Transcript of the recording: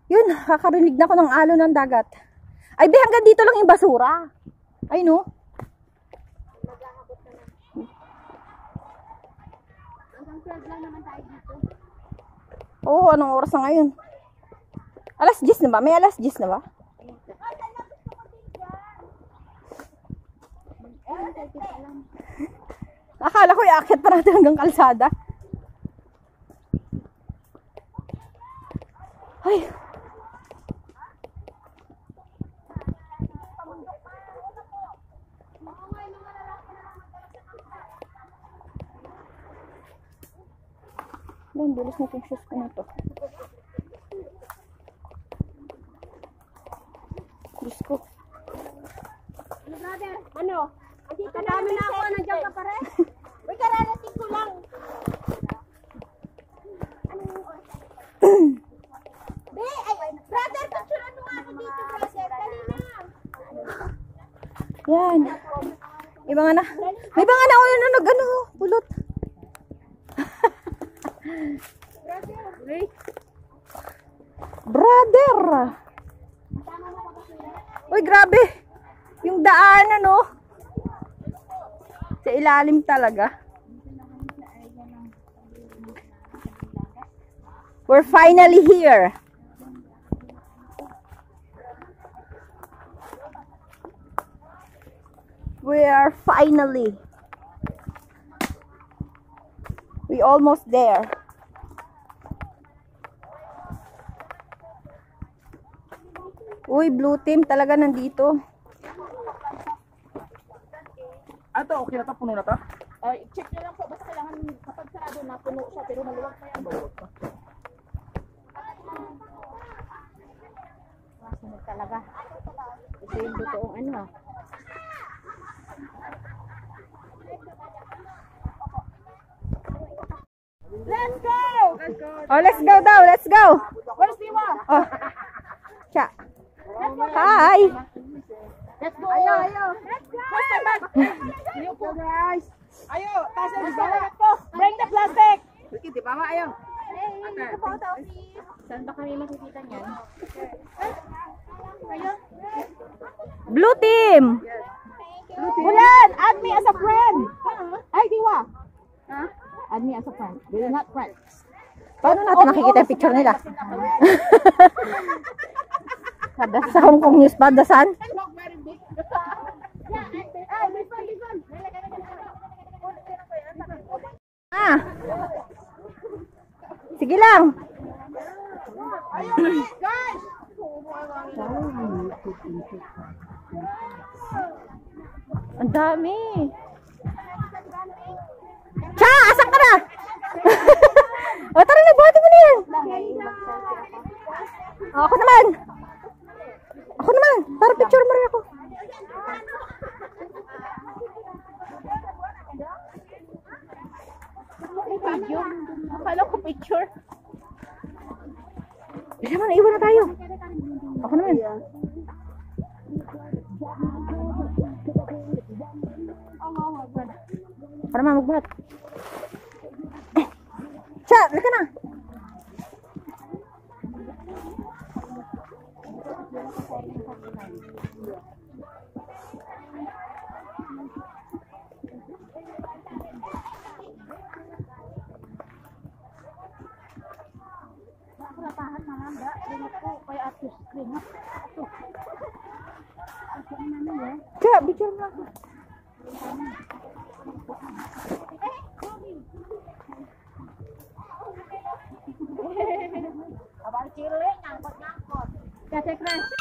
Yun, kakarinig na ko ng alon ng dagat. Ay, be, hanggang dito lang yung basura. Ay, no? Hanggang 12 lang naman tayo dito. Oo, anong oras na ngayon? Alas 10 na ba? May alas 10 na ba? Akala ko iaakit pa natin hanggang kalsada. Ay. Ang bilis na itong shoes ko na to. Diyos ko. Ano, brother? Ano? Andito na naman ako. Nandiyan ka pa rin? Uy, kararating ko lang. Be, ay, brother, picturean mo nga ako dito, brother. Dali na. Yan. May mga na. May mga na ulo na nag-ano. Pulot. Brother. Uy, grabe. Yung daan, ano? Sa ilalim talaga. We're finally here. We are finally. We almost there. Uy, blue team talaga nandito. Ato, okay na to, puno na to. Check nyo lang po. Basta kailangan kapag sarado na puno siya. Pero maluwag pa yan. Masunod talaga. Ito yung totoong ano. Let's go! Oh, let's go daw. Let's go. Where's Diwa? Oh. Cha. Hi. Let's go! Ayo, ayo! Let's go! Where's my bag? Ayo po guys. Ayo, tasan di ba? Bring the plastic! Sige, di ba ayo. Hey, photo please! Saan ba kami makikita niyan? Ayo! Blue team. Bulan! Add me as a friend! Ay, Diwa! Add me as a friend. We're not friends. Paano natin makikita yung picture nila? Sa Hong Kong News ba? Dasan? Not very big. Ah. Sige lang. Guys! Ang dami. Cha, asan ka na? O, tara na, buhati mo na yan. O, ako naman. Ako naman. Para picture mo rin ako. Video? Akala ko picture. Bisa man, iwan na tayo. Ako naman. Para mamagbuhat. Cha, lika na. Lapahan na lang, ba? Ringat ko, kaya atus ringat. Ito. Ito ang namin, eh. Cha, picture mo ako. Abang ciri, nyangkut-nyangkut. Kasi crash.